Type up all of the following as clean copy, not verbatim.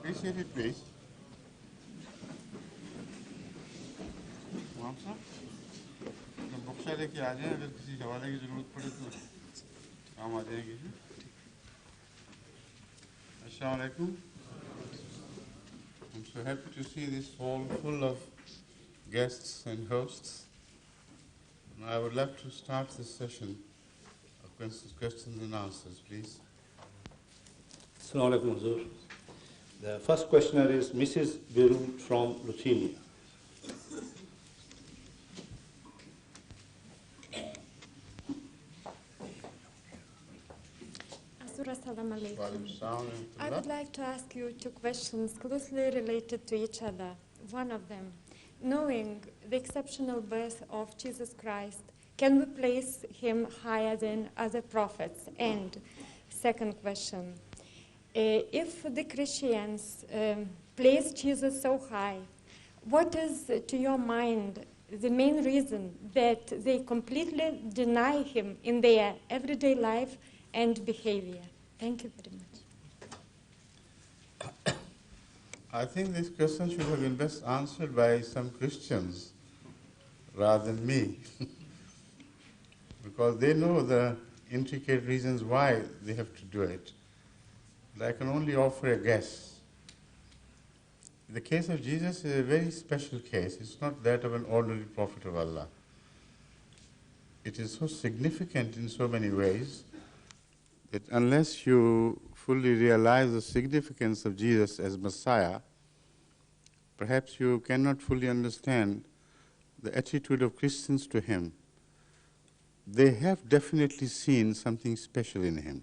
Appreciate it, please. इमाम साहब, बख्शा लेके आ जाएं, अगर किसी हवाले की ज़रूरत पड़े तो काम आ जाएंगे। Assalamu alaikum. I'm so happy to see this hall full of guests and hosts. And I would love to start this session of questions and answers, please. Assalamu alaikum, Hazur. The first questioner is Mrs. Birun from Lithuania. Assalamu alaikum. I would like to ask you two questions closely related to each other. One of them, knowing the exceptional birth of Jesus Christ, can we place him higher than other prophets? And second question, if the Christians place Jesus so high, what is, to your mind, the main reason that they completely deny him in their everyday life and behavior? Thank you very much. I think this question should have been best answered by some Christians rather than me, because they know the intricate reasons why they have to do it. But I can only offer a guess. The case of Jesus is a very special case. It's not that of an ordinary prophet of Allah. It is so significant in so many ways that unless you fully realize the significance of Jesus as Messiah, perhaps you cannot fully understand the attitude of Christians to him. They have definitely seen something special in him,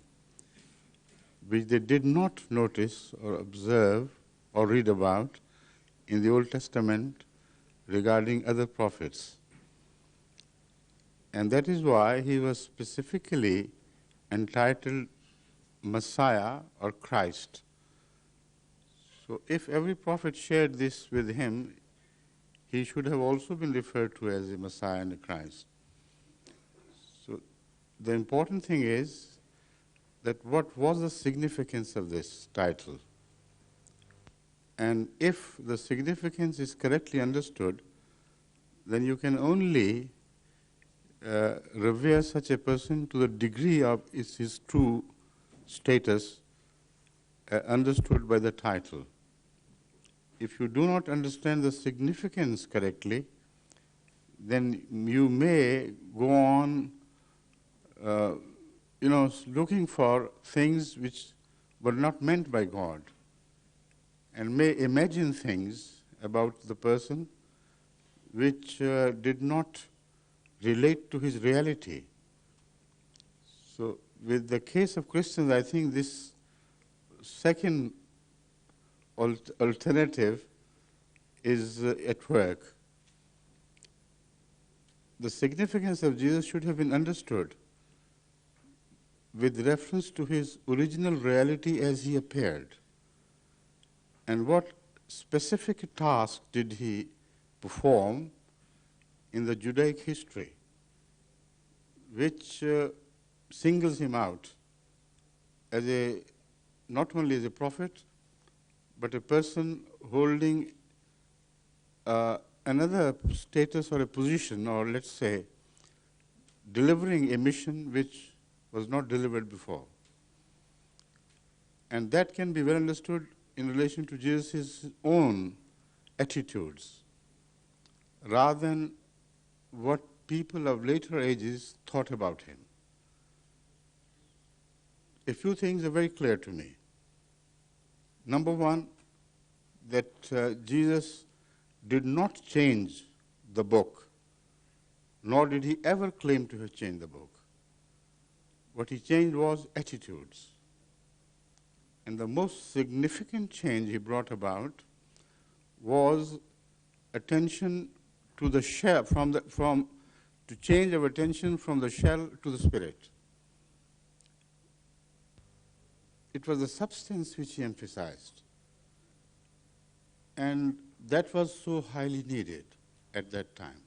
which they did not notice or observe or read about in the Old Testament regarding other prophets. And that is why he was specifically entitled Messiah or Christ. So if every prophet shared this with him, he should have also been referred to as a Messiah and a Christ. So the important thing is that what was the significance of this title? And if the significance is correctly understood, then you can only revere such a person to the degree of his true status understood by the title. If you do not understand the significance correctly, then you may go on looking for things which were not meant by God, and may imagine things about the person which did not relate to his reality. So with the case of Christians, I think this second alternative is at work. The significance of Jesus should have been understood with reference to his original reality as he appeared, and what specific task did he perform in the Judaic history, which singles him out as not only as a prophet, but a person holding another status or a position, or let's say, delivering a mission which was not delivered before. And that can be well understood in relation to Jesus' own attitudes, rather than what people of later ages thought about him. A few things are very clear to me. Number one, that Jesus did not change the book, nor did he ever claim to have changed the book. What he changed was attitudes. And the most significant change he brought about was attention to the shell, to change of attention from the shell to the spirit. It was the substance which he emphasized. And that was so highly needed at that time,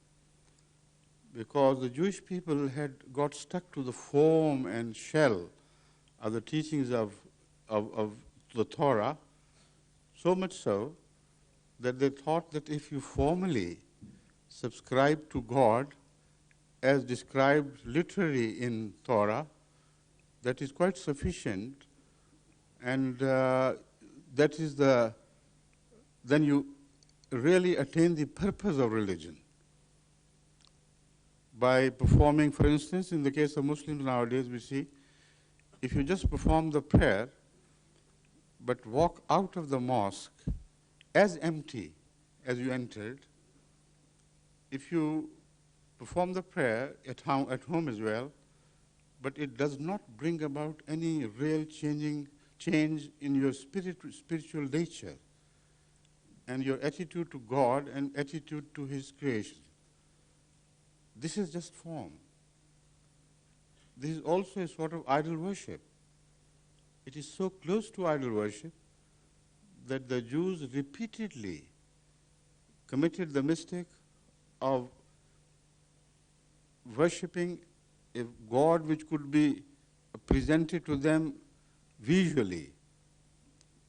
because the Jewish people had got stuck to the form and shell of the teachings of the Torah, So much so that they thought that if you formally subscribe to God as described literally in Torah, that is quite sufficient, and that is then you really attain the purpose of religion. By performing, for instance, in the case of Muslims nowadays, we see, if you just perform the prayer, but walk out of the mosque as empty as you entered, if you perform the prayer at home as well, but it does not bring about any real change in your spiritual nature and your attitude to God and attitude to His creation. This is just form. This is also a sort of idol worship. It is so close to idol worship that the Jews repeatedly committed the mistake of worshipping a God which could be presented to them visually,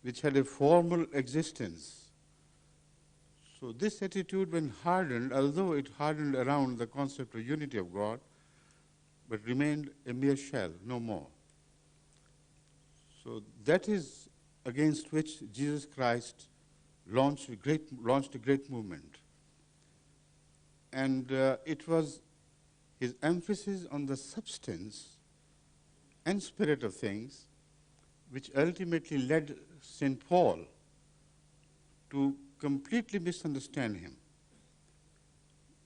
which had a formal existence. So this attitude, when hardened, although it hardened around the concept of unity of God, but remained a mere shell, no more. So that is against which Jesus Christ launched a great movement. And it was his emphasis on the substance and spirit of things which ultimately led St. Paul to completely misunderstand him.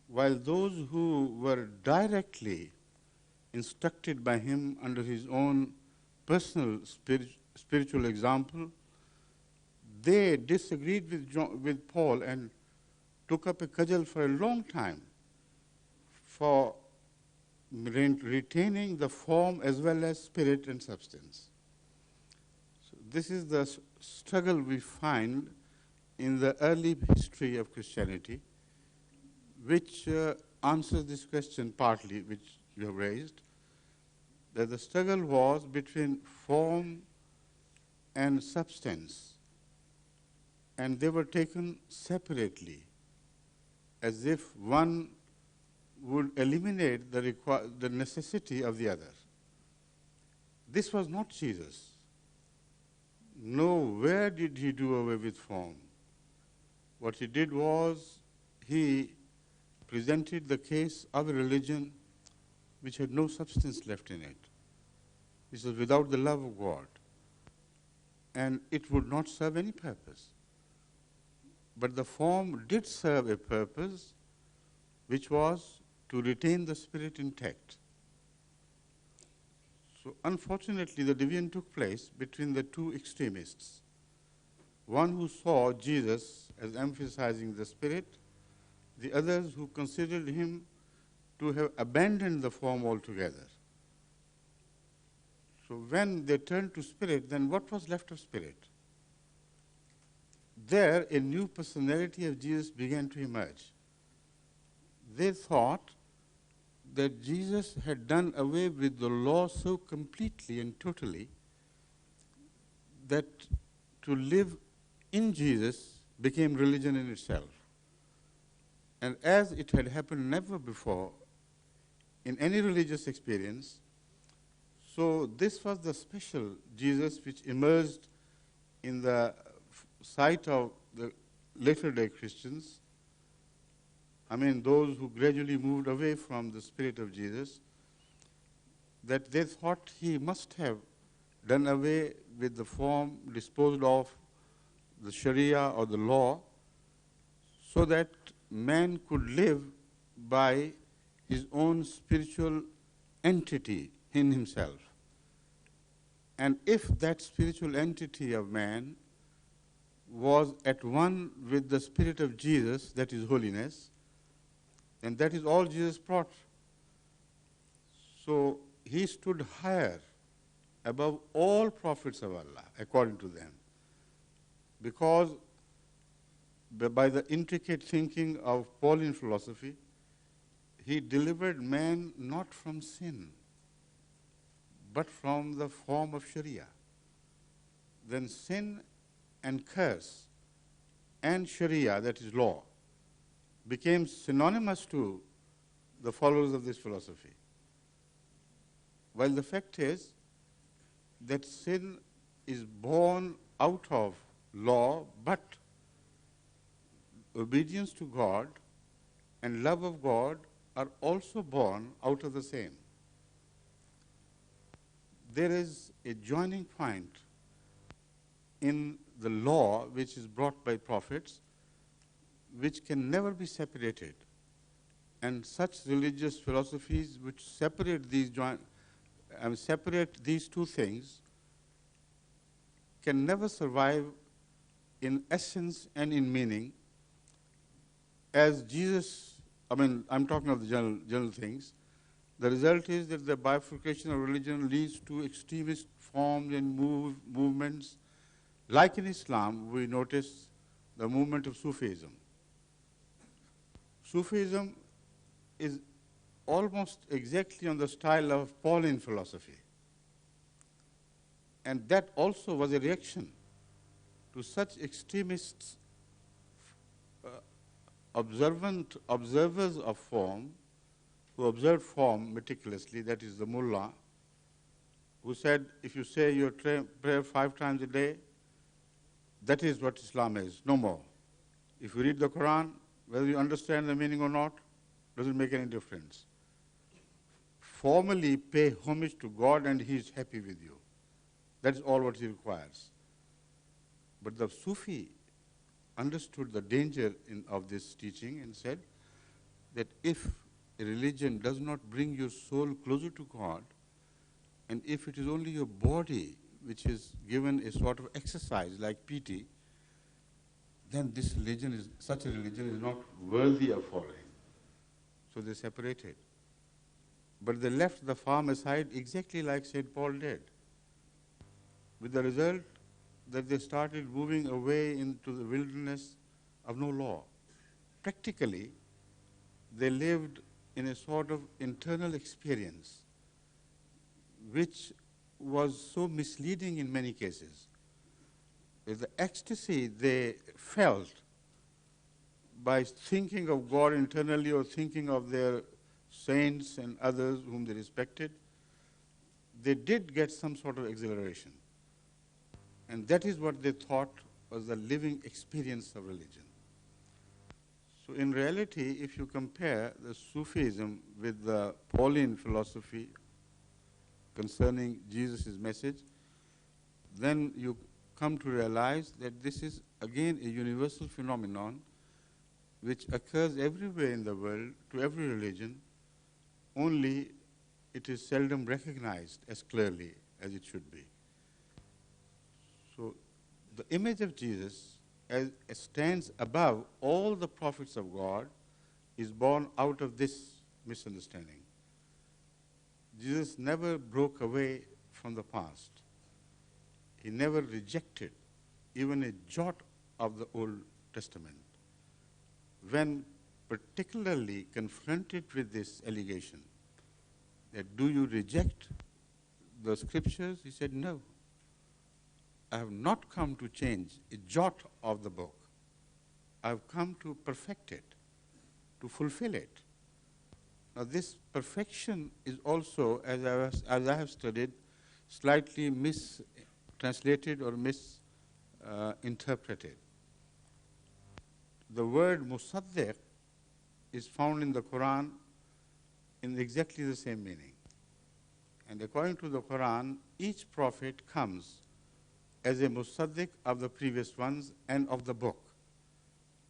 While those who were directly instructed by him under his own personal spiritual example, they disagreed with Paul and took up a cudgel for a long time for retaining the form as well as spirit and substance. So this is the struggle we find in the early history of Christianity, which answers this question partly, which you have raised, that the struggle was between form and substance, and they were taken separately, as if one would eliminate the necessity of the other. This was not Jesus. Nowhere did he do away with form. What he did was he presented the case of a religion which had no substance left in it. This was without the love of God. And it would not serve any purpose. But the form did serve a purpose, which was to retain the spirit intact. So unfortunately, the division took place between the two extremists. One who saw Jesus as emphasizing the spirit, the others who considered him to have abandoned the form altogether. So when they turned to spirit, then what was left of spirit? There, a new personality of Jesus began to emerge. They thought that Jesus had done away with the law so completely and totally that to live in Jesus became religion in itself. And as it had happened never before in any religious experience, so this was the special Jesus which emerged in the sight of the later day Christians. I mean, those who gradually moved away from the spirit of Jesus, that they thought he must have done away with the form, disposed of the Sharia or the law, so that man could live by his own spiritual entity in himself. And if that spiritual entity of man was at one with the spirit of Jesus, that is holiness, and that is all Jesus brought. So he stood higher above all prophets of Allah, according to them, because by the intricate thinking of Pauline philosophy, he delivered man not from sin, but from the form of Sharia. Then sin and curse and Sharia, that is law, became synonymous to the followers of this philosophy. While the fact is that sin is born out of law, but obedience to God and love of God are also born out of the same. There is a joining point in the law which is brought by prophets, which can never be separated. And such religious philosophies which separate these two things can never survive in essence and in meaning. As Jesus, I'm talking of the general things, the result is that the bifurcation of religion leads to extremist forms and movements. Like in Islam, we notice the movement of Sufism. Sufism is almost exactly on the style of Pauline philosophy. And that also was a reaction to such extremists, observers of form, who observed form meticulously, that is the mullah, who said, if you say your prayer 5 times a day, that is what Islam is, no more. If you read the Quran, whether you understand the meaning or not, doesn't make any difference. Formally pay homage to God and He is happy with you. That is all what He requires. But the Sufi understood the danger of this teaching and said that if a religion does not bring your soul closer to God, and if it is only your body which is given a sort of exercise like PT, then such a religion is not worthy of following. So they separated. But they left the farm aside exactly like St. Paul did, with the result that they started moving away into the wilderness of no law. Practically, they lived in a sort of internal experience which was so misleading in many cases. The ecstasy they felt by thinking of God internally or thinking of their saints and others whom they respected, they did get some sort of exhilaration. And that is what they thought was the living experience of religion. So in reality, if you compare the Sufism with the Pauline philosophy concerning Jesus' message, then you come to realize that this is again a universal phenomenon which occurs everywhere in the world to every religion, only it is seldom recognized as clearly as it should be. So the image of Jesus as stands above all the prophets of God is born out of this misunderstanding. Jesus never broke away from the past. He never rejected even a jot of the Old Testament. When particularly confronted with this allegation, that do you reject the scriptures? He said, no. I have not come to change a jot of the book. I have come to perfect it, to fulfill it. Now this perfection is also, as I have studied, slightly mistranslated or misinterpreted. The word musaddiq is found in the Quran in exactly the same meaning. And according to the Quran, each prophet comes as a musaddiq of the previous ones and of the book,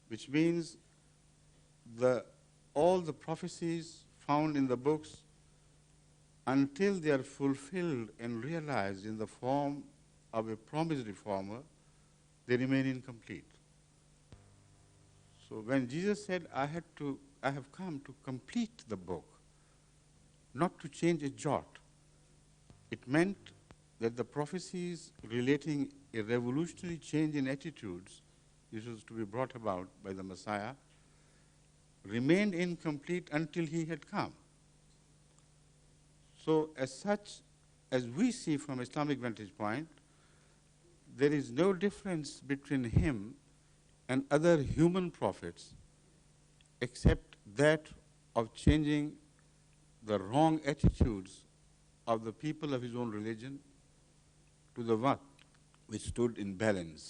which means all the prophecies found in the books, until they are fulfilled and realized in the form of a promised reformer, they remain incomplete. So when Jesus said, I have come to complete the book, not to change a jot, it meant that the prophecies relating a revolutionary change in attitudes, this was to be brought about by the Messiah, remained incomplete until he had come. So as such, as we see from Islamic vantage point, there is no difference between him and other human prophets except that of changing the wrong attitudes of the people of his own religion to the one which stood in balance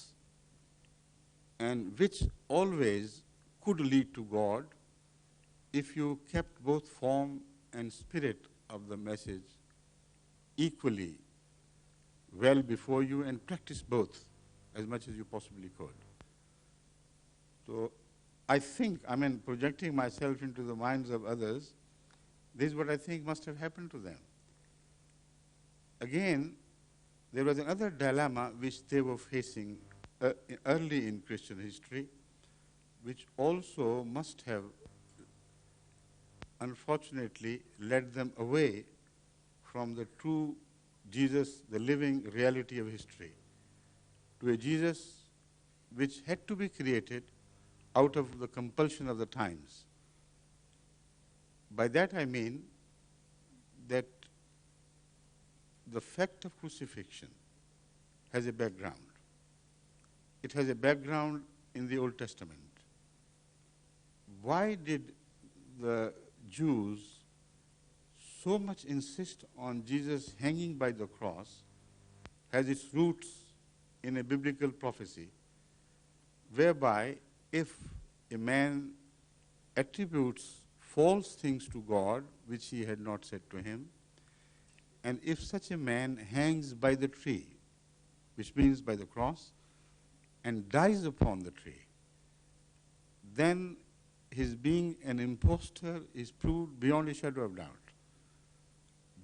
and which always could lead to God if you kept both form and spirit of the message equally well before you and practiced both as much as you possibly could. So I think, projecting myself into the minds of others, this is what I think must have happened to them. Again, there was another dilemma which they were facing early in Christian history, which also must have, unfortunately, led them away from the true Jesus, the living reality of history, to a Jesus which had to be created out of the compulsion of the times. By that I mean that the fact of crucifixion has a background. It has a background in the Old Testament. Why did the Jews so much insist on Jesus hanging by the cross? Has its roots in a biblical prophecy, whereby if a man attributes false things to God which he had not said to him, and if such a man hangs by the tree, which means by the cross, and dies upon the tree, then his being an impostor is proved beyond a shadow of doubt.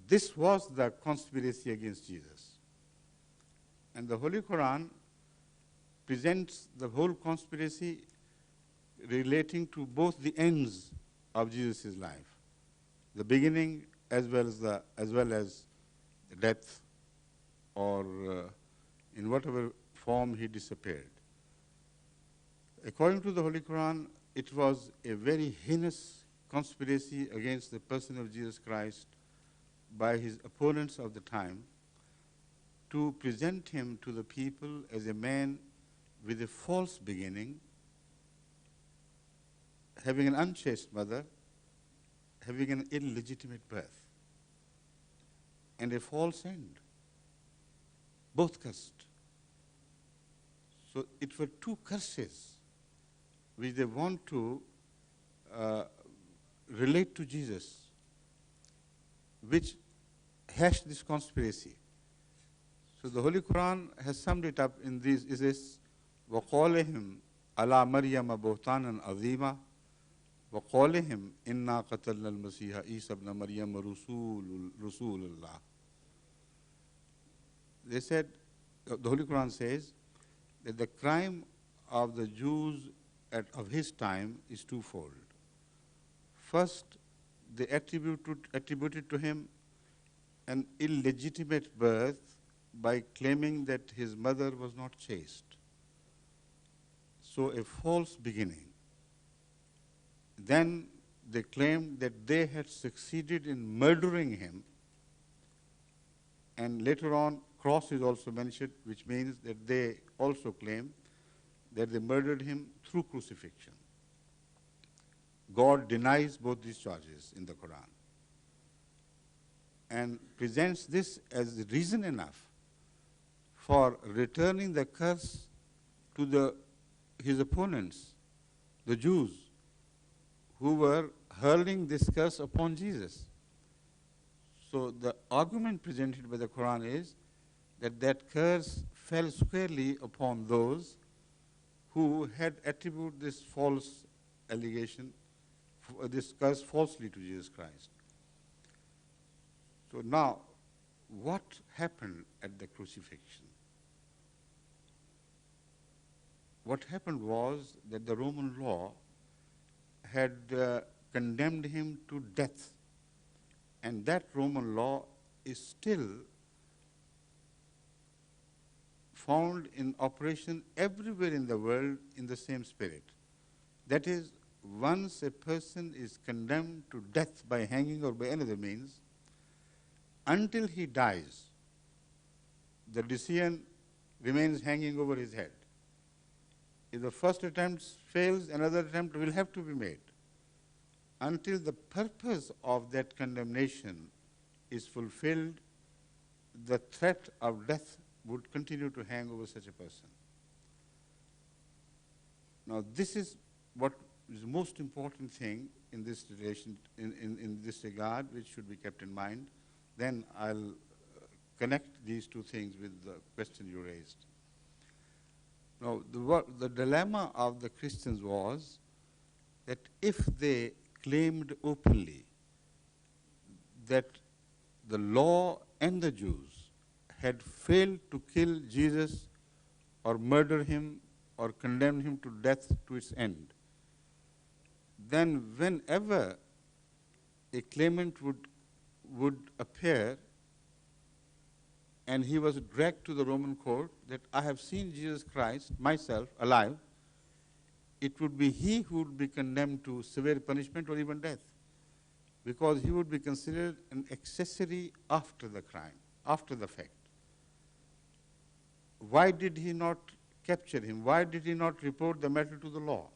This was the conspiracy against Jesus. And the Holy Quran presents the whole conspiracy relating to both the ends of Jesus' life, the beginning as well as the death, or in whatever form he disappeared. According to the Holy Quran, it was a very heinous conspiracy against the person of Jesus Christ by his opponents of the time to present him to the people as a man with a false beginning, having an unchaste mother, having an illegitimate birth, and a false end, both cursed. So it were two curses which they want to relate to Jesus, which hash this conspiracy. So the Holy Quran has summed it up in this, is this, وَقَالِهِمْ عَلَى مَرْيَمَ بُهْتَانًا عَظِيمًا وَقَالِهِمْ إِنَّا قَتَلْنَا الْمَسِيحَ عِيسَى ابْنَ مَرْيَمَ رَسُولُ اللَّهِ. They said, the Holy Quran says, that the crime of the Jews of his time is twofold. First, they attributed to him an illegitimate birth by claiming that his mother was not chaste. So a false beginning. Then they claimed that they had succeeded in murdering him, and later on cross is also mentioned, which means that they also claim that they murdered him through crucifixion. God denies both these charges in the Quran and presents this as reason enough for returning the curse to his opponents, the Jews, who were hurling this curse upon Jesus. So the argument presented by the Quran is that that curse fell squarely upon those who had attributed this false allegation, this curse falsely to Jesus Christ. So now, what happened at the crucifixion? What happened was that the Roman law had condemned him to death, and that Roman law is still found in operation everywhere in the world in the same spirit. That is, once a person is condemned to death by hanging or by any other means, until he dies, the decision remains hanging over his head. If the first attempt fails, another attempt will have to be made until the purpose of that condemnation is fulfilled. The threat of death would continue to hang over such a person. Now, this is what is the most important thing in this relation, in this regard, which should be kept in mind. Then I'll connect these two things with the question you raised. Now, the dilemma of the Christians was that if they claimed openly that the law and the Jews had failed to kill Jesus or murder him or condemn him to death to its end, then whenever a claimant would appear and he was dragged to the Roman court that I have seen Jesus Christ myself alive, it would be he who would be condemned to severe punishment or even death, because he would be considered an accessory after the crime, after the fact. Why did he not capture him? Why did he not report the matter to the law?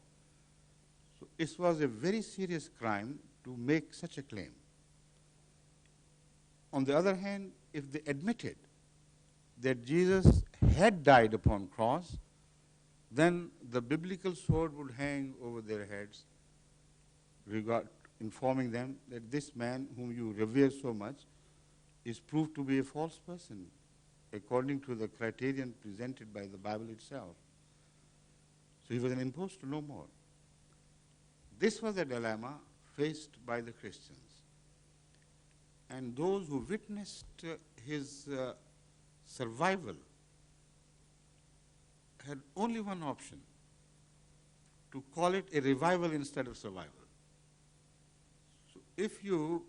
So it was a very serious crime to make such a claim. On the other hand, if they admitted that Jesus had died upon cross, then the biblical sword would hang over their heads, informing them that this man whom you revere so much is proved to be a false person, according to the criterion presented by the Bible itself. So he was an impostor, no more. This was a dilemma faced by the Christians. And those who witnessed his survival had only one option: to call it a revival instead of survival. So if you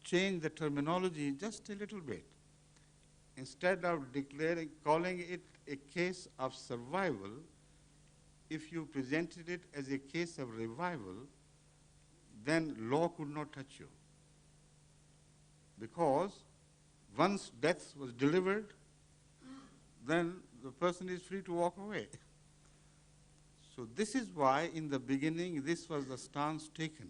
change the terminology just a little bit, instead of calling it a case of survival, if you presented it as a case of revival, then law could not touch you. Because once death was delivered, then the person is free to walk away. So this is why in the beginning this was the stance taken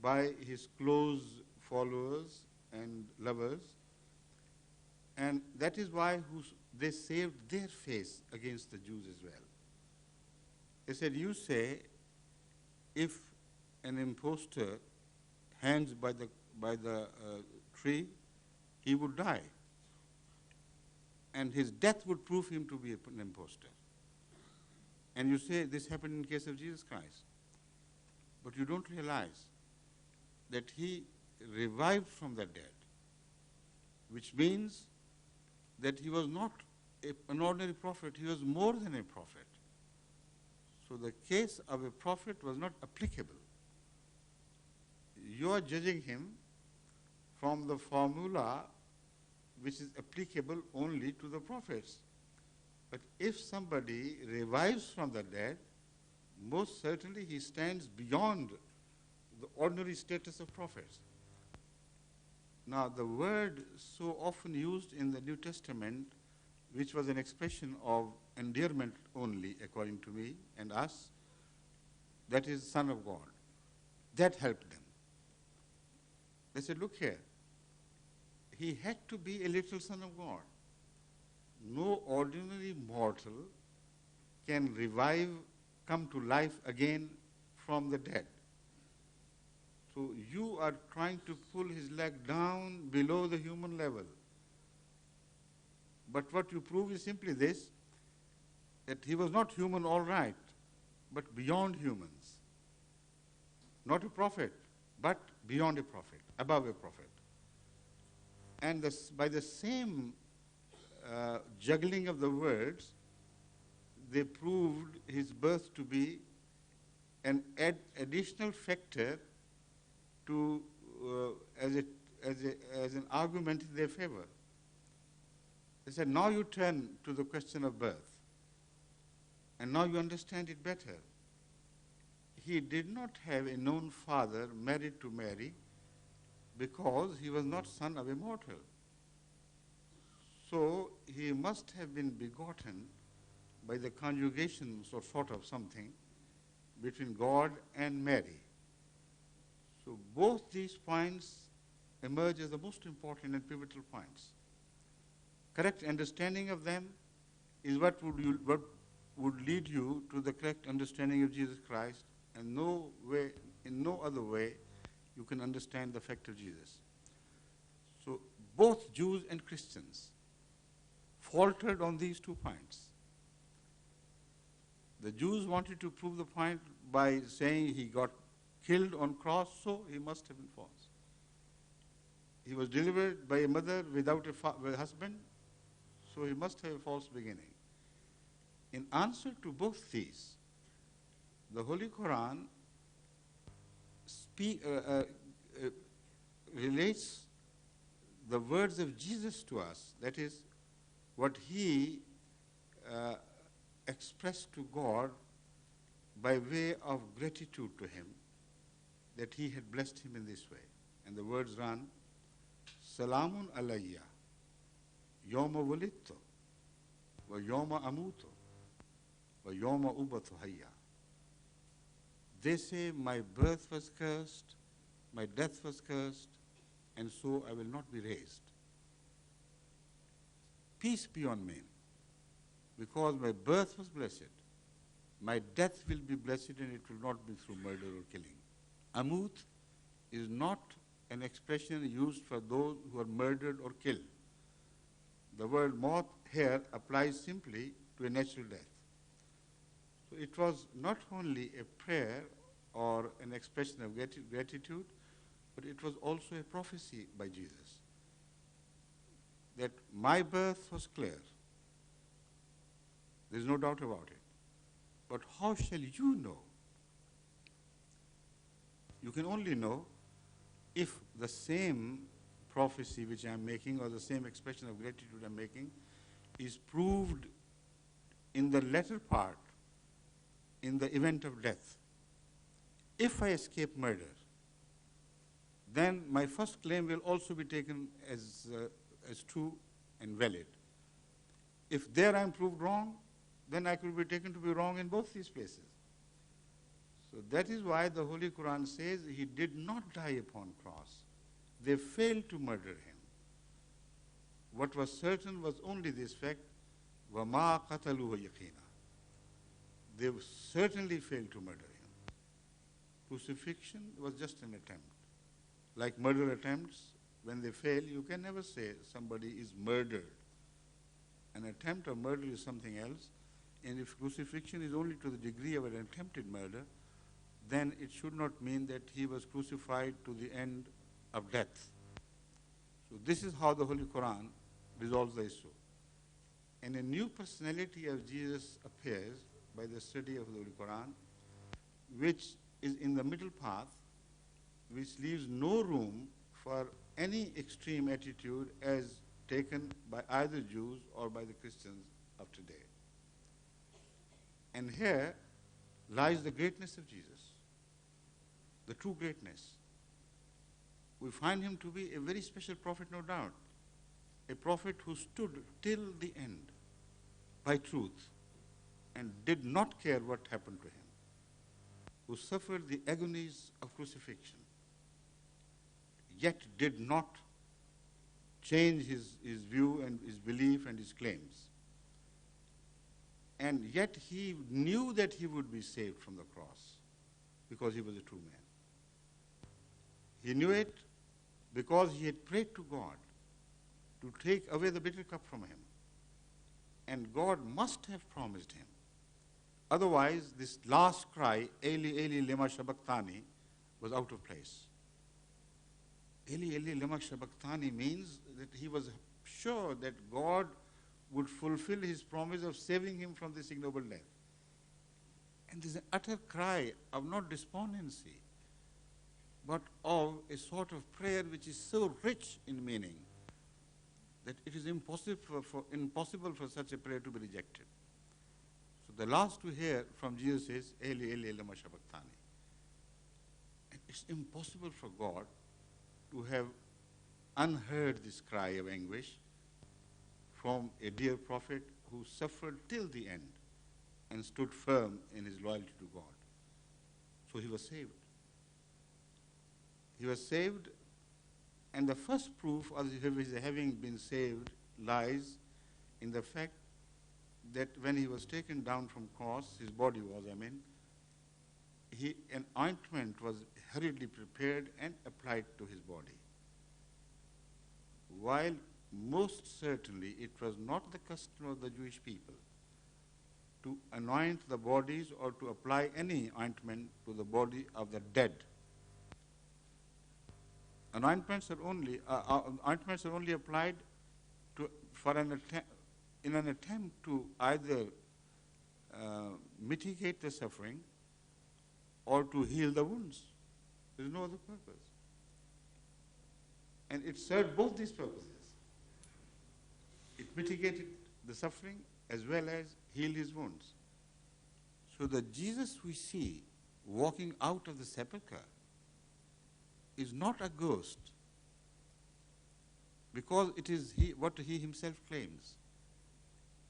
by his close followers and lovers, and that is why they saved their face against the Jews as well. They said, you say if an impostor hangs by the tree, he would die, and his death would prove him to be an impostor. And you say this happened in case of Jesus Christ. But you don't realize that he revived from the dead, which means that he was not an ordinary prophet, he was more than a prophet. So the case of a prophet was not applicable. You are judging him from the formula which is applicable only to the prophets. But if somebody revives from the dead, most certainly he stands beyond the ordinary status of prophets. Now, the word so often used in the New Testament, which was an expression of endearment only, according to me and us, that is Son of God. That helped them. They said, look here, he had to be a little Son of God. No ordinary mortal can revive, come to life again from the dead. So you are trying to pull his leg down below the human level. But what you prove is simply this, that he was not human, all right, but beyond humans. Not a prophet, but beyond a prophet, above a prophet. And by the same juggling of the words, they proved his birth to be an additional factor to as an argument in their favor. They said, now you turn to the question of birth, and now you understand it better. He did not have a known father married to Mary because he was not son of a mortal. So he must have been begotten by the conjugation, sort of something, between God and Mary. So both these points emerge as the most important and pivotal points. Correct understanding of them is what would lead you to the correct understanding of Jesus Christ, and in no other way you can understand the fact of Jesus. So both Jews and Christians faltered on these 2 points. The Jews wanted to prove the point by saying he got killed on cross, so he must have been false. He was delivered by a mother without a husband, so he must have a false beginning. In answer to both these, the Holy Quran relates the words of Jesus to us, that is, what he expressed to God by way of gratitude to him, that he had blessed him in this way. And the words run, Salamun alayya, yawma wulidtu, wa yawma amutu, wa yawma ubatu hayya. They say, my birth was cursed, my death was cursed, and so I will not be raised. Peace be on me, because my birth was blessed, my death will be blessed, and it will not be through murder or killing. Amut is not an expression used for those who are murdered or killed. The word maut here applies simply to a natural death. So it was not only a prayer or an expression of gratitude, but it was also a prophecy by Jesus, that my birth was clear. There is no doubt about it. But how shall you know? You can only know if the same prophecy which I am making, or the same expression of gratitude I am making, is proved in the latter part, in the event of death. If I escape murder, then my first claim will also be taken as true and valid. If there I am proved wrong, then I could be taken to be wrong in both these places. So that is why the Holy Quran says he did not die upon cross. They failed to murder him. What was certain was only this fact, وَمَا قَتَلُوهُ يَقِينًا. They certainly failed to murder him. Crucifixion was just an attempt. Like murder attempts, when they fail, you can never say somebody is murdered. An attempt of murder is something else, and if crucifixion is only to the degree of an attempted murder, then it should not mean that he was crucified to the end of death. So this is how the Holy Quran resolves the issue. And a new personality of Jesus appears by the study of the Holy Quran, which is in the middle path, which leaves no room for any extreme attitude as taken by either Jews or by the Christians of today. And here lies the greatness of Jesus, the true greatness. We find him to be a very special prophet, no doubt, a prophet who stood till the end by truth and did not care what happened to him, who suffered the agonies of crucifixion, yet did not change his view and his belief and his claims. And yet he knew that he would be saved from the cross because he was a true man. He knew it because he had prayed to God to take away the bitter cup from him. And God must have promised him. Otherwise, this last cry, Eli, Eli, lema sabachthani, was out of place. Eli, Eli, lema sabachthani means that he was sure that God would fulfill his promise of saving him from this ignoble death. And this is an utter cry of not despondency, but of a sort of prayer which is so rich in meaning that it is impossible for such a prayer to be rejected. So the last we hear from Jesus is, Eli, Eli, lema sabachthani. And it's impossible for God to have unheard this cry of anguish from a dear prophet who suffered till the end. and stood firm in his loyalty to God. So he was saved. He was saved, and the first proof of his having been saved lies in the fact that when he was taken down from cross, his body was, an ointment was hurriedly prepared and applied to his body. While most certainly it was not the custom of the Jewish people to anoint the bodies or to apply any ointment to the body of the dead. Ointments are only applied in an attempt to either mitigate the suffering or to heal the wounds. There is no other purpose. And it served both these purposes. It mitigated the suffering as well as healed his wounds. So the Jesus we see walking out of the sepulchre is not a ghost, because it is what he himself claims.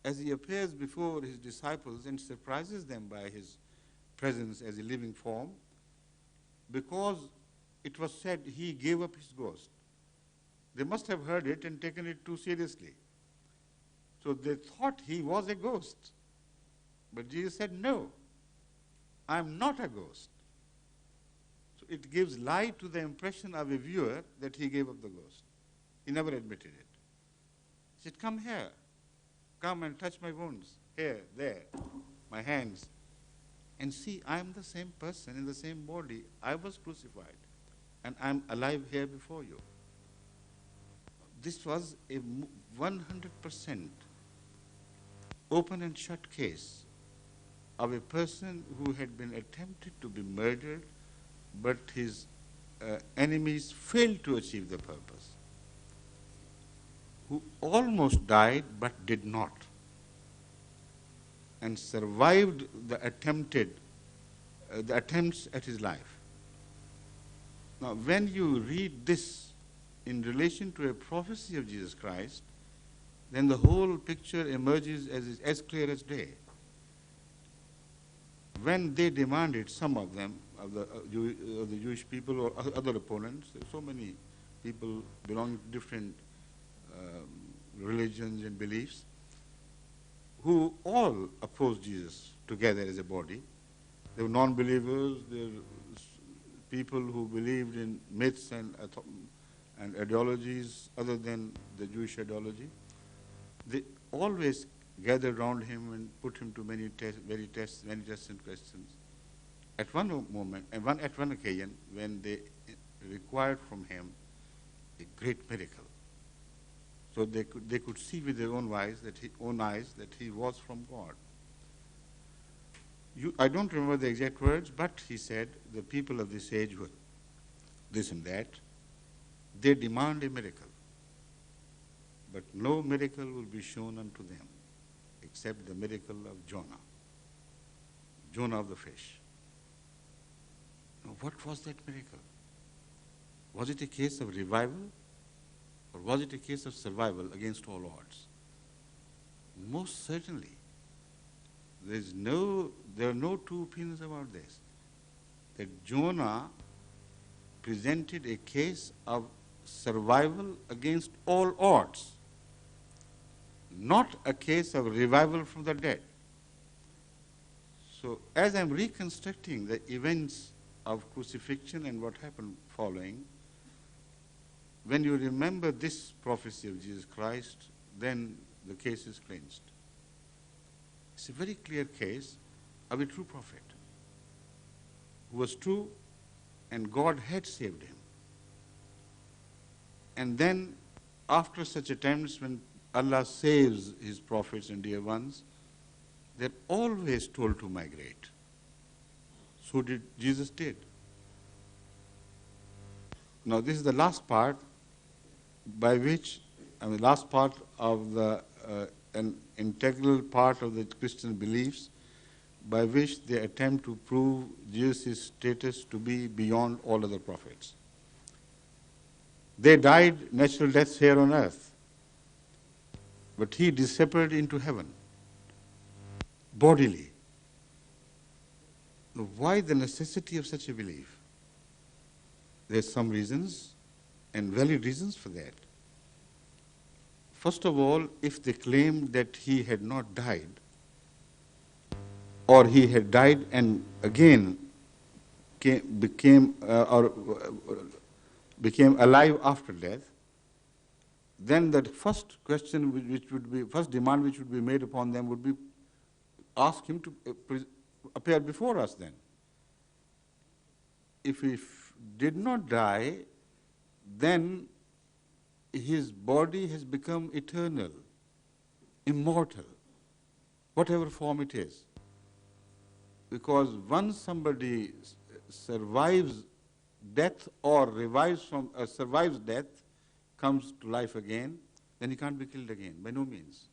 As he appears before his disciples and surprises them by his presence as a living form, because it was said he gave up his ghost. They must have heard it and taken it too seriously. So they thought he was a ghost. But Jesus said, no, I am not a ghost. So it gives lie to the impression of a viewer that he gave up the ghost. He never admitted it. He said, come here. Come and touch my wounds. Here, there, my hands. And see, I am the same person in the same body. I was crucified. And I am alive here before you. This was a 100% open and shut case of a person who had been attempted to be murdered, but his enemies failed to achieve the purpose, who almost died but did not, and survived the attempts at his life. Now, when you read this in relation to a prophecy of Jesus Christ, then the whole picture emerges as clear as day. When they demanded, some of them, of the Jewish people or other opponents, there are so many people belonging to different religions and beliefs, who all opposed Jesus together as a body. There were non-believers, there were people who believed in myths and ideologies other than the Jewish ideology. They always gathered around him and put him to many tests and questions. At one moment, at one occasion, when they required from him a great miracle, so they could see with their own eyes that he was from God. I don't remember the exact words, but he said, the people of this age were this and that. They demand a miracle, but no miracle will be shown unto them except the miracle of Jonah of the fish. Now, what was that miracle? Was it a case of revival, or was it a case of survival against all odds? Most certainly. There are no two opinions about this. That Jonah presented a case of survival against all odds, not a case of revival from the dead. So as I'm reconstructing the events of crucifixion and what happened following, when you remember this prophecy of Jesus Christ, then the case is cleansed. It's a very clear case of a true prophet who was true, and God had saved him. And then, after such attempts, when Allah saves his prophets and dear ones, they're always told to migrate. So Jesus did. Now, this is the last part last part of an integral part of the Christian beliefs, by which they attempt to prove Jesus' status to be beyond all other prophets. They died natural deaths here on earth, but he disappeared into heaven, bodily. Why the necessity of such a belief? There's some reasons and valid reasons for that. First of all, if they claimed that he had not died, or he had died and again became alive after death, then the first question first demand which would be made upon them would be ask him to appear before us then. If he did not die, then his body has become eternal, immortal, whatever form it is. Because once somebody survives death or survives death, comes to life again, then he can't be killed again, by no means.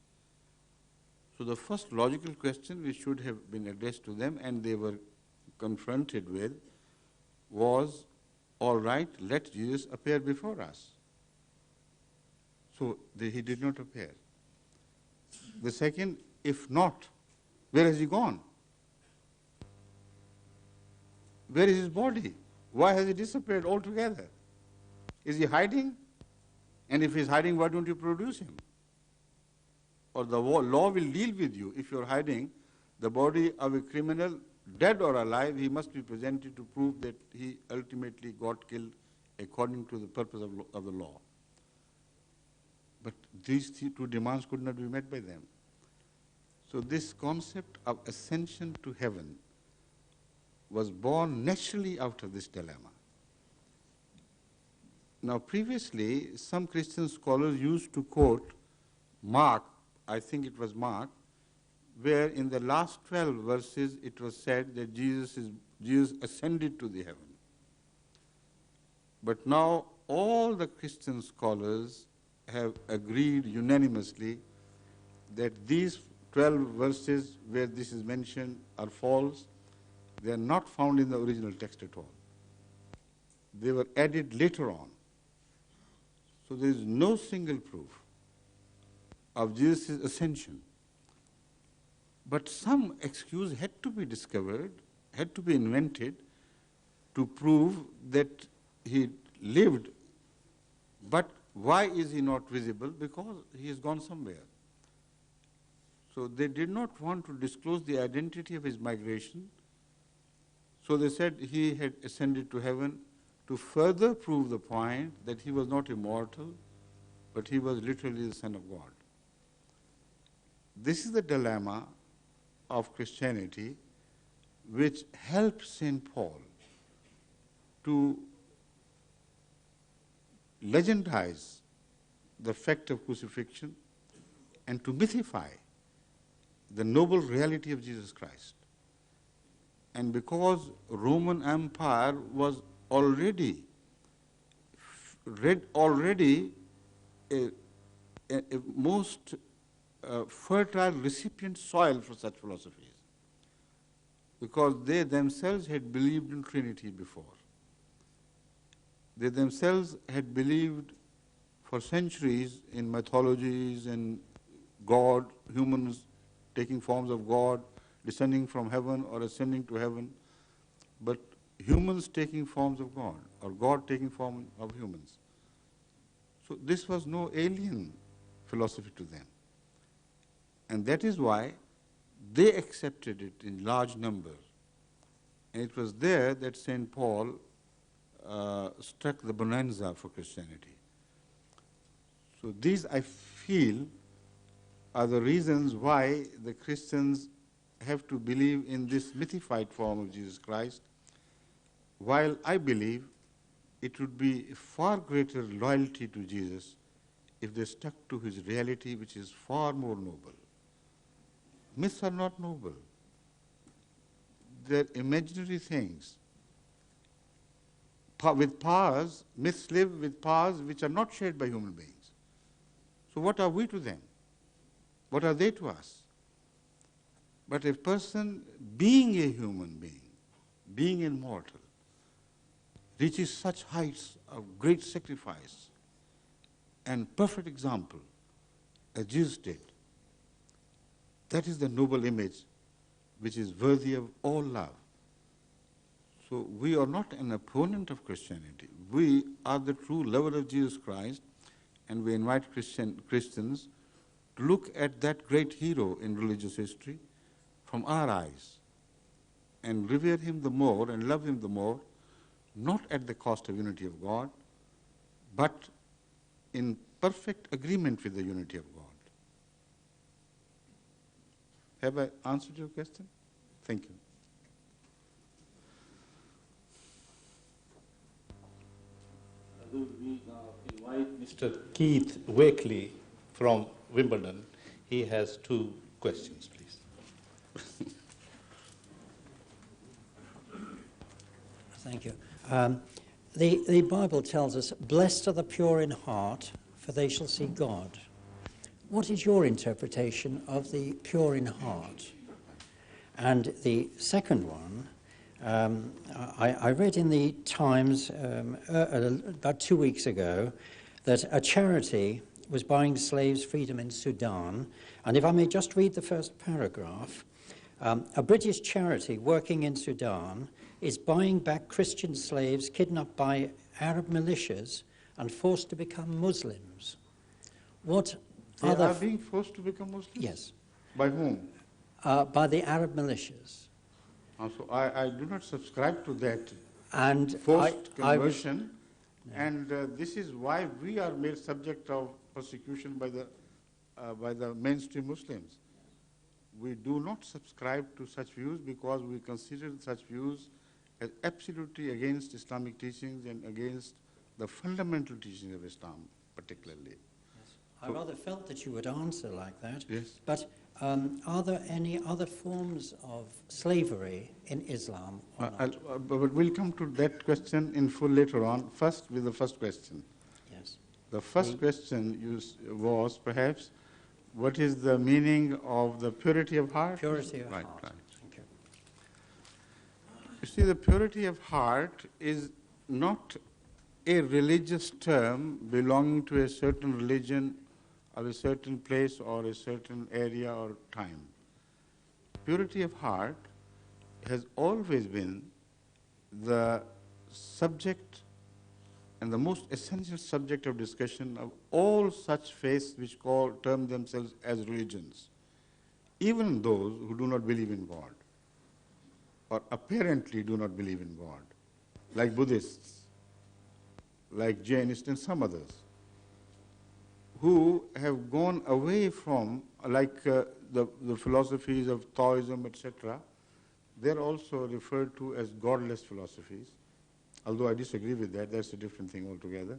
So the first logical question which should have been addressed to them and they were confronted with was, all right, let Jesus appear before us. So he did not appear. The second, if not, where has he gone? Where is his body? Why has he disappeared altogether? Is he hiding? And if he's hiding, why don't you produce him? Or the law will deal with you. If you're hiding the body of a criminal, dead or alive, he must be presented to prove that he ultimately got killed according to the purpose of the law. But these two demands could not be met by them. So this concept of ascension to heaven was born naturally out of this dilemma. Now previously, some Christian scholars used to quote Mark, I think it was Mark, where in the last 12 verses it was said that Jesus ascended to the heaven. But now all the Christian scholars have agreed unanimously that these 12 verses where this is mentioned are false. They are not found in the original text at all. They were added later on. So there is no single proof of Jesus' ascension. But some excuse had to be discovered, had to be invented to prove that he lived. But why is he not visible? Because he has gone somewhere. So they did not want to disclose the identity of his migration. So they said he had ascended to heaven to further prove the point that he was not immortal, but he was literally the Son of God. This is the dilemma of Christianity which helped St. Paul to legendize the fact of crucifixion and to mythify the noble reality of Jesus Christ. And because Roman Empire was already a most fertile recipient soil for such philosophies, because they themselves had believed in Trinity before. They themselves had believed for centuries in mythologies and God, humans taking forms of God, descending from heaven or ascending to heaven, but humans taking forms of God, or God taking form of humans. So this was no alien philosophy to them. And that is why they accepted it in large numbers. And it was there that St. Paul struck the bonanza for Christianity. So these, I feel, are the reasons why the Christians have to believe in this mythified form of Jesus Christ, while I believe it would be far greater loyalty to Jesus if they stuck to his reality, which is far more noble. Myths are not noble. They're imaginary things. With powers, myths live with powers which are not shared by human beings. So what are we to them? What are they to us? But a person, being a human being, being immortal, reaches such heights of great sacrifice and perfect example as Jesus did. That is the noble image which is worthy of all love. So we are not an opponent of Christianity. We are the true lover of Jesus Christ, and we invite Christians to look at that great hero in religious history from our eyes and revere him the more and love him the more, not at the cost of unity of God, but in perfect agreement with the unity of God. Have I answered your question? Thank you. We now invite Mr. Keith Wakely from Wimbledon. He has 2 questions, please. Thank you. The Bible tells us, "Blessed are the pure in heart, for they shall see God." What is your interpretation of the pure in heart? And the second one, I read in the Times about 2 weeks ago that a charity was buying slaves' freedom in Sudan. And if I may just read the first paragraph, a British charity working in Sudan is buying back Christian slaves kidnapped by Arab militias and forced to become Muslims. What They are being forced to become Muslims? Yes. By whom? By the Arab militias. So I do not subscribe to that And forced conversion, and this is why we are made subject of persecution by the mainstream Muslims. We do not subscribe to such views because we consider such views as absolutely against Islamic teachings and against the fundamental teachings of Islam, particularly. I rather felt that you would answer like that. Yes. But are there any other forms of slavery in Islam or not? But we'll come to that question in full later on. First, with the first question. Yes. The first question was perhaps, what is the meaning of the purity of heart? Purity of heart. Right. Thank you. You see, the purity of heart is not a religious term belonging to a certain religion or a certain place or a certain area or time. Purity of heart has always been the subject and the most essential subject of discussion of all such faiths which term themselves as religions, even those who do not believe in God or apparently do not believe in God, like Buddhists, like Jainists and some others, who have gone away from, like the philosophies of Taoism, etc. They're also referred to as godless philosophies, although I disagree with that. That's a different thing altogether.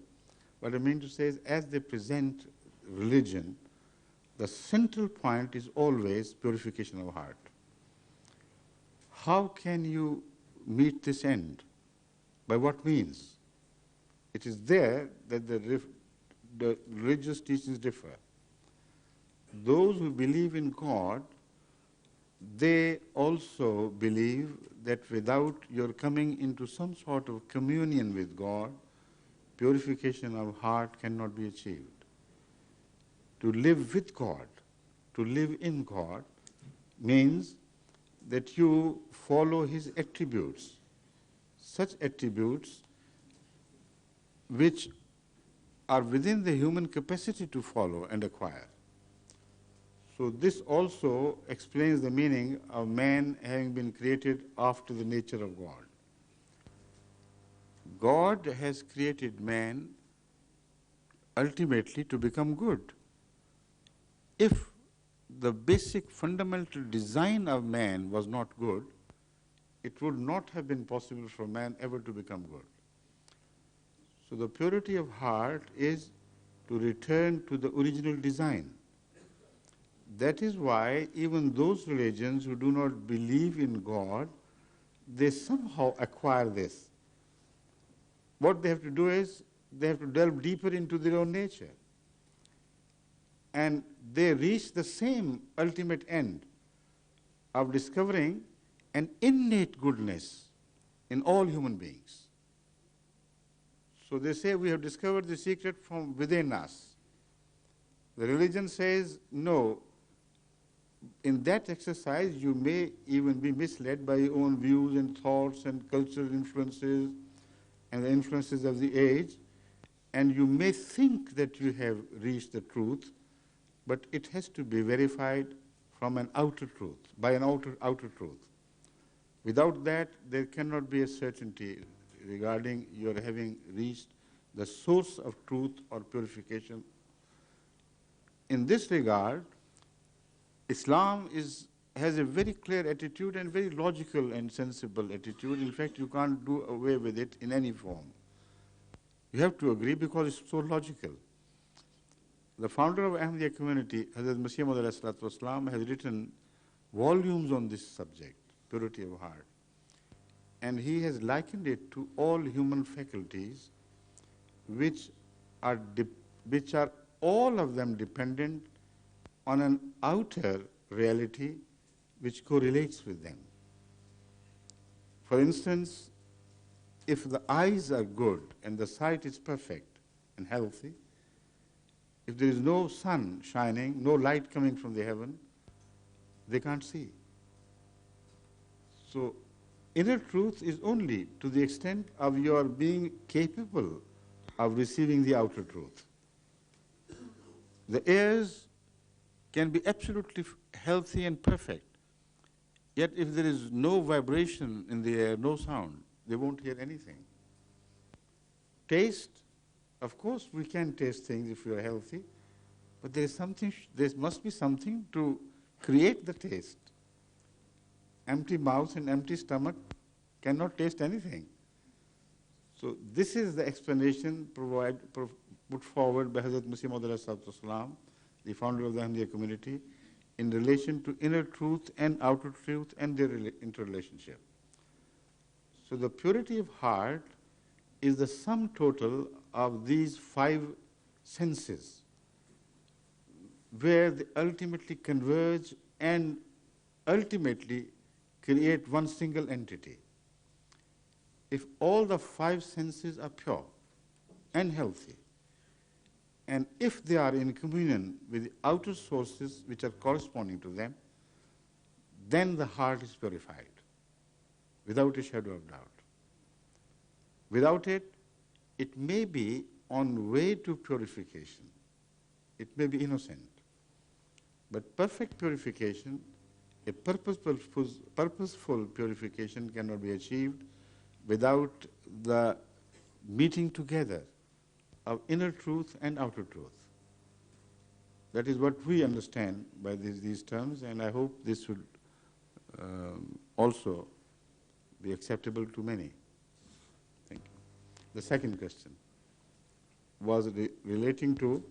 What I mean to say is, as they present religion, the central point is always purification of heart. How can you meet this end? By what means? It is there that the religious teachings differ. Those who believe in God, they also believe that without your coming into some sort of communion with God, purification of heart cannot be achieved. To live with God, to live in God, means that you follow His attributes, such attributes which are within the human capacity to follow and acquire. So this also explains the meaning of man having been created after the nature of God. God has created man ultimately to become good. If the basic fundamental design of man was not good, it would not have been possible for man ever to become good. So the purity of heart is to return to the original design. That is why even those religions who do not believe in God, they somehow acquire this. What they have to do is they have to delve deeper into their own nature. And they reach the same ultimate end of discovering an innate goodness in all human beings. So they say we have discovered the secret from within us. The religion says, no, in that exercise, you may even be misled by your own views and thoughts and cultural influences and the influences of the age, and you may think that you have reached the truth, but it has to be verified from an outer truth, by an outer truth. Without that, there cannot be a certainty regarding your having reached the source of truth or purification. In this regard, Islam has a very clear attitude and very logical and sensible attitude. In fact, you can't do away with it in any form. You have to agree because it's so logical. The founder of Ahmadiyya community, Hazrat Mirza Tahir Ahmad, has written volumes on this subject, purity of heart. And he has likened it to all human faculties which are all of them dependent on an outer reality which correlates with them. For instance, if the eyes are good and the sight is perfect and healthy, if there is no sun shining, no light coming from the heaven, they can't see. So inner truth is only to the extent of your being capable of receiving the outer truth. The ears can be absolutely healthy and perfect, yet if there is no vibration in the air, no sound, they won't hear anything. Taste, of course we can taste things if we are healthy, but there must be something to create the taste. Empty mouth and empty stomach cannot taste anything. So this is the explanation put forward by Hazrat Mirza Tahir Ahmad, the founder of the Ahmadiyya community, in relation to inner truth and outer truth and their interrelationship. So the purity of heart is the sum total of these 5 senses, where they ultimately converge and ultimately create one single entity. If all the 5 senses are pure and healthy, and if they are in communion with the outer sources which are corresponding to them, then the heart is purified, without a shadow of doubt. Without it, it may be on way to purification. It may be innocent. But perfect purification, a purposeful purification cannot be achieved without the meeting together of inner truth and outer truth. That is what we understand by these terms, and I hope this will also be acceptable to many. Thank you. The second question was relating to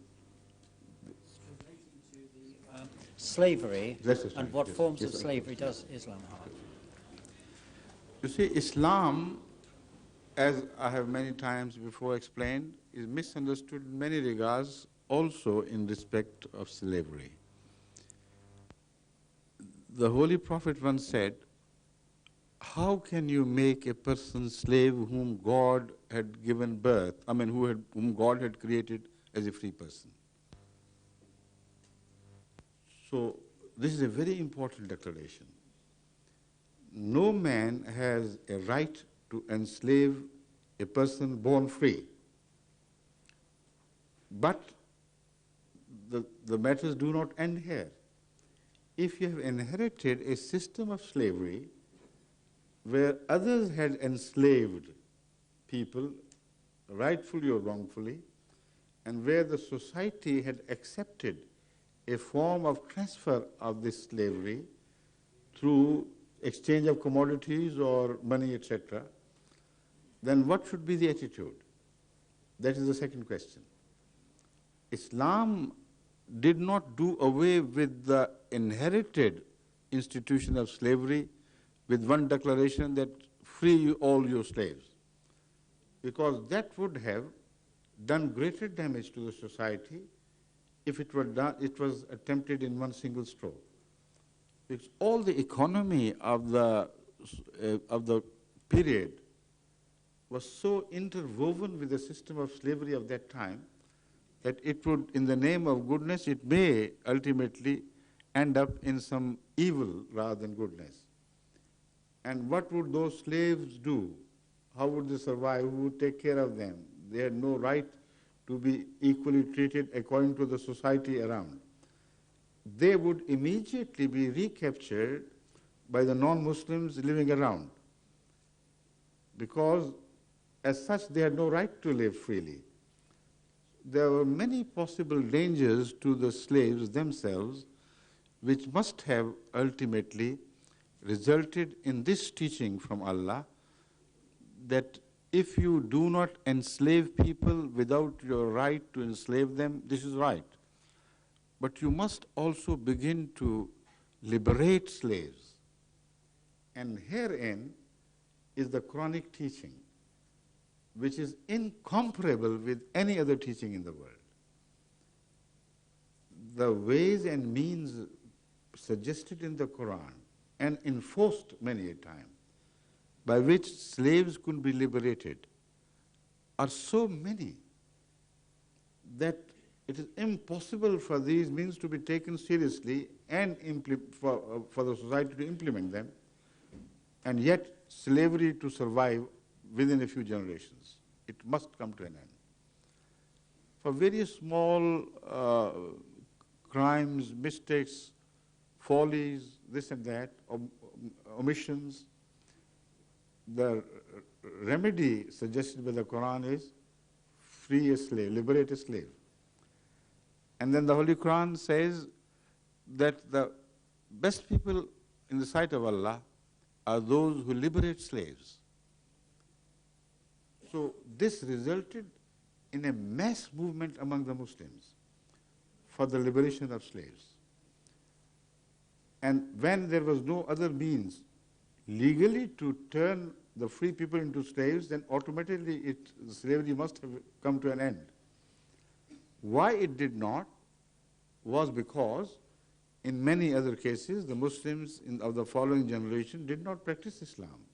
slavery and what forms of slavery does Islam have? You see, Islam, as I have many times before explained, is misunderstood in many regards, also in respect of slavery. The Holy Prophet once said, how can you make a person slave whom God had given birth, whom God had created as a free person? So this is a very important declaration. No man has a right to enslave a person born free. But the matters do not end here. If you have inherited a system of slavery where others had enslaved people, rightfully or wrongfully, and where the society had accepted a form of transfer of this slavery through exchange of commodities or money, etc., then what should be the attitude? That is the second question. Islam did not do away with the inherited institution of slavery with one declaration that free all your slaves, because that would have done greater damage to the society if it was attempted in one single stroke. Because all the economy of the period was so interwoven with the system of slavery of that time that it would, in the name of goodness, it may ultimately end up in some evil rather than goodness. And what would those slaves do? How would they survive? Who would take care of them? They had no right to be equally treated according to the society around. They would immediately be recaptured by the non-Muslims living around, because as such they had no right to live freely. There were many possible dangers to the slaves themselves, which must have ultimately resulted in this teaching from Allah, that if you do not enslave people without your right to enslave them, this is right. But you must also begin to liberate slaves. And herein is the Quranic teaching, which is incomparable with any other teaching in the world. The ways and means suggested in the Quran and enforced many a time by which slaves could be liberated are so many that it is impossible for these means to be taken seriously and for the society to implement them, and yet slavery to survive within a few generations. It must come to an end. For various small crimes, mistakes, follies, this and that, omissions, the remedy suggested by the Quran is free a slave, liberate a slave. And then the Holy Quran says that the best people in the sight of Allah are those who liberate slaves. So this resulted in a mass movement among the Muslims for the liberation of slaves. And when there was no other means legally to turn the free people into slaves, then automatically slavery must have come to an end. Why it did not was because in many other cases the Muslims of the following generation did not practice Islam.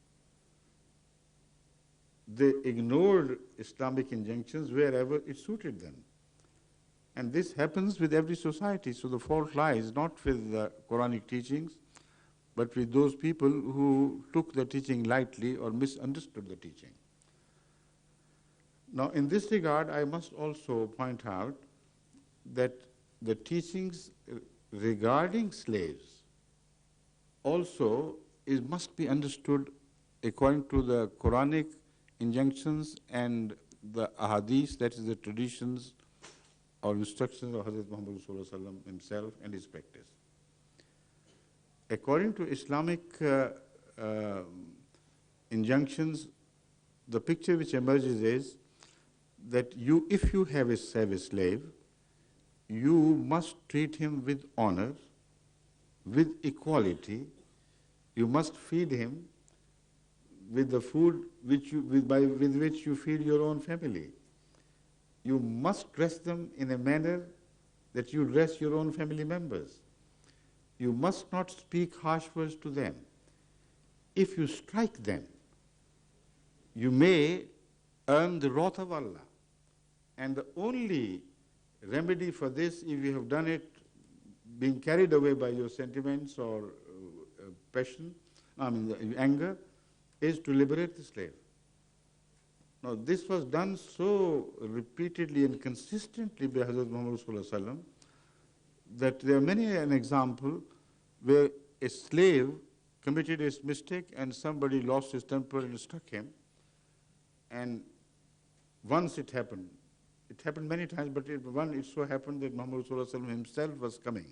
They ignored Islamic injunctions wherever it suited them. And this happens with every society. So the fault lies not with the Quranic teachings, but with those people who took the teaching lightly or misunderstood the teaching. Now, in this regard, I must also point out that the teachings regarding slaves also must be understood according to the Quranic injunctions and the ahadith, that is the traditions or instructions of Hazrat Muhammad himself and his practice. According to Islamic injunctions, the picture which emerges is that if you have a slave, you must treat him with honor, with equality. You must feed him with the food with which you feed your own family. You must dress them in a manner that you dress your own family members. You must not speak harsh words to them. If you strike them, you may earn the wrath of Allah. And the only remedy for this, if you have done it being carried away by your sentiments or passion, anger, is to liberate the slave. Now, this was done so repeatedly and consistently by Hazrat Muhammad that there are many an example where a slave committed a mistake and somebody lost his temper and struck him. And once it happened many times, but it so happened that Muhammad himself was coming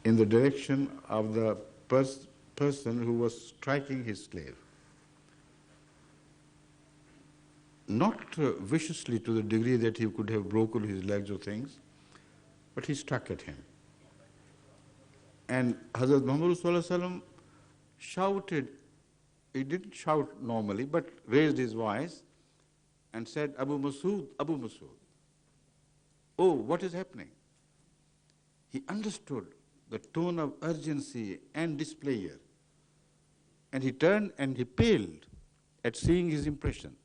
in the direction of the person who was striking his slave. Not viciously to the degree that he could have broken his legs or things, but he struck at him. And Hazrat Muhammad shouted, he didn't shout normally, but raised his voice and said, Abu Masood, Abu Masood. Oh, what is happening? He understood the tone of urgency and displeasure. And he turned and he paled at seeing his impression.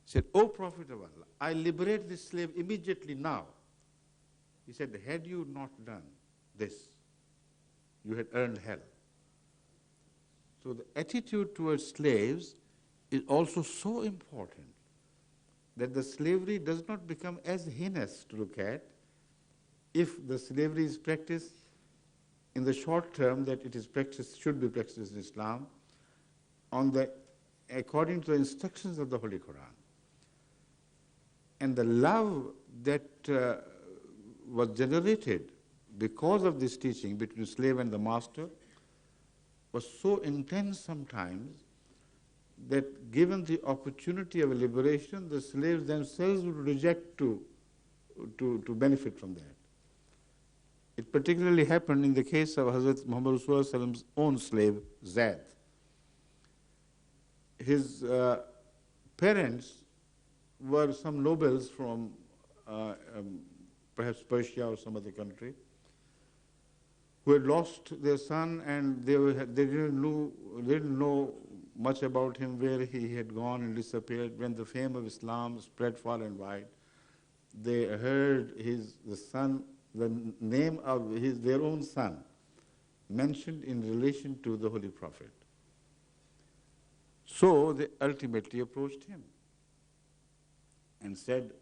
He said, O Prophet of Allah, I liberate this slave immediately now. He said, had you not done this, you had earned hell. So the attitude towards slaves is also so important that the slavery does not become as heinous to look at if the slavery is practiced in the short term that it is practiced, should be practiced in Islam, according to the instructions of the Holy Quran. And the love that was generated because of this teaching between slave and the master was so intense sometimes that given the opportunity of a liberation, the slaves themselves would reject to benefit from that. It particularly happened in the case of Hazrat Muhammad Rasulullah's own slave, Zaid. His parents were some nobles from perhaps Persia or some other country who had lost their son, and they didn't know much about him, where he had gone and disappeared. When the fame of Islam spread far and wide, they heard the name of their own son mentioned in relation to the Holy Prophet. So they ultimately approached him and said,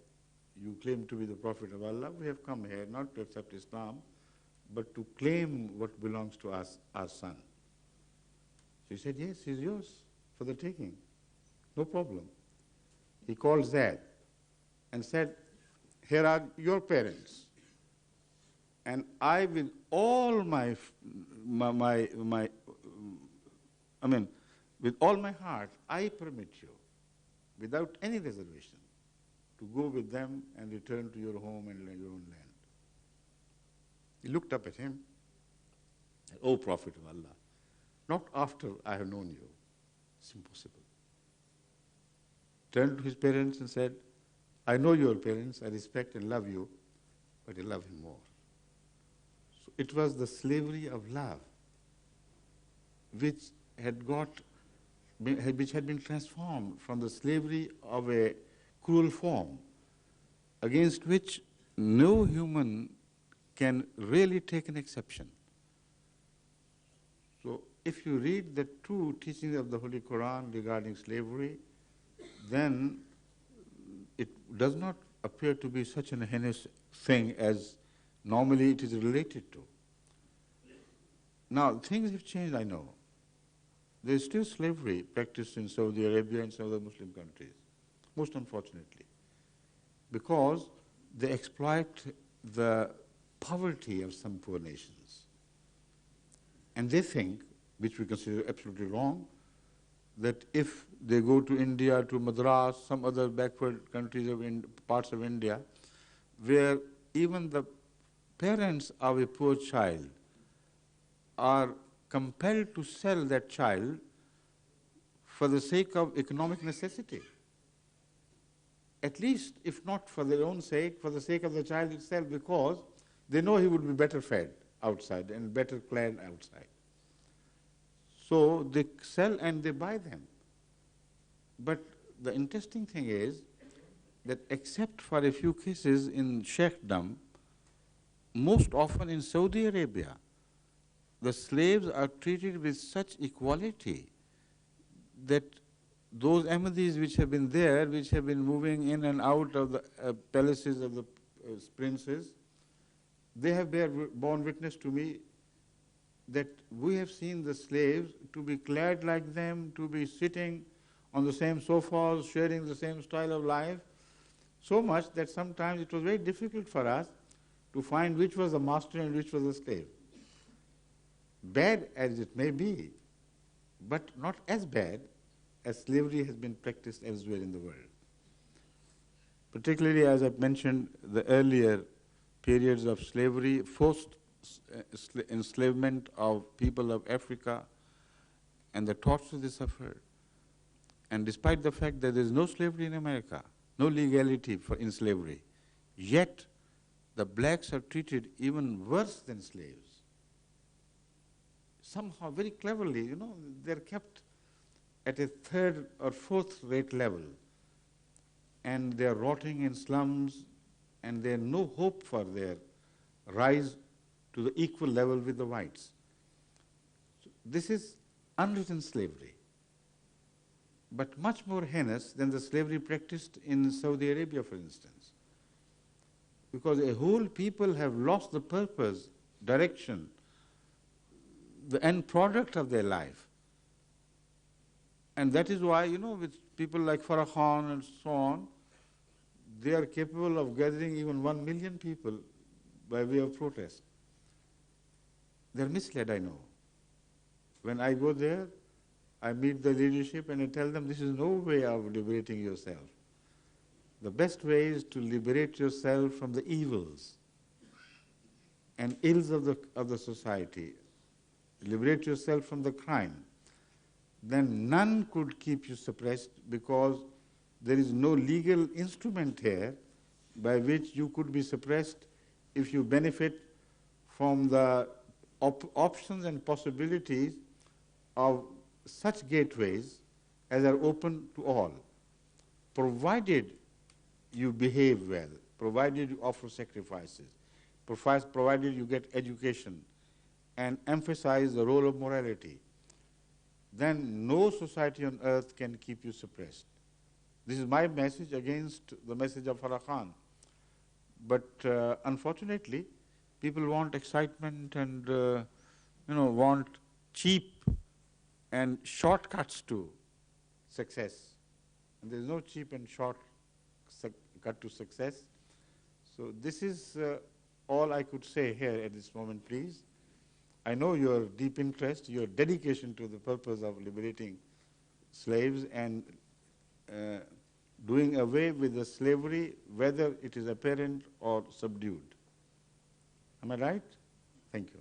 "You claim to be the Prophet of Allah. We have come here not to accept Islam, but to claim what belongs to us, our son." So he said, "Yes, he's yours for the taking. No problem." He called Zaid and said, "Here are your parents, and I with all with all my heart, I permit you, without any reservation, to go with them and return to your home and your own land." He looked up at him and said, "O Prophet of Allah, not after I have known you. It's impossible." Turned to his parents and said, "I know your parents, I respect and love you, but I love him more." So it was the slavery of love which had been transformed from the slavery of a cruel form against which no human can really take an exception. So if you read the true teachings of the Holy Quran regarding slavery, then it does not appear to be such an heinous thing as normally it is related to. Now, things have changed, I know. There is still slavery practiced in Saudi Arabia and some other Muslim countries, most unfortunately, because they exploit the poverty of some poor nations. And they think, which we consider absolutely wrong, that if they go to India, to Madras, some other backward countries parts of India, where even the parents of a poor child are compelled to sell that child for the sake of economic necessity. At least, if not for their own sake, for the sake of the child itself, because they know he would be better fed outside and better clad outside. So they sell and they buy them. But the interesting thing is that except for a few cases in Sheikhdom, most often in Saudi Arabia, the slaves are treated with such equality that those Ahmadis which have been there, which have been moving in and out of the palaces of the princes, they have borne witness to me that we have seen the slaves to be clad like them, to be sitting on the same sofas, sharing the same style of life, so much that sometimes it was very difficult for us to find which was the master and which was the slave. Bad as it may be, but not as bad as slavery has been practiced elsewhere in the world. Particularly, as I've mentioned, the earlier periods of slavery, forced enslavement of people of Africa, and the torture they suffered. And despite the fact that there is no slavery in America, no legality in slavery, yet the blacks are treated even worse than slaves. Somehow, very cleverly, they're kept at a third or fourth rate level, and they're rotting in slums, and there's no hope for their rise to the equal level with the whites. this is unwritten slavery, but much more heinous than the slavery practiced in Saudi Arabia, for instance. Because a whole people have lost the purpose, direction, the end product of their life. And that is why, with people like Farah Khan and so on, they are capable of gathering even 1 million people by way of protest. They're misled, I know. When I go there, I meet the leadership and I tell them this is no way of liberating yourself. The best way is to liberate yourself from the evils and ills of the society. Liberate yourself from the crime. Then none could keep you suppressed, because there is no legal instrument here by which you could be suppressed if you benefit from the options and possibilities of such gateways as are open to all, provided you behave well, provided you offer sacrifices, provided you get education and emphasize the role of morality. Then no society on earth can keep you suppressed. This is my message against the message of Farah Khan. But unfortunately, people want excitement and want cheap and shortcuts to success. And there is no cheap and short cut to success. So this is all I could say here at this moment, please. I know your deep interest, your dedication to the purpose of liberating slaves and doing away with the slavery, whether it is apparent or subdued. Am I right? Thank you.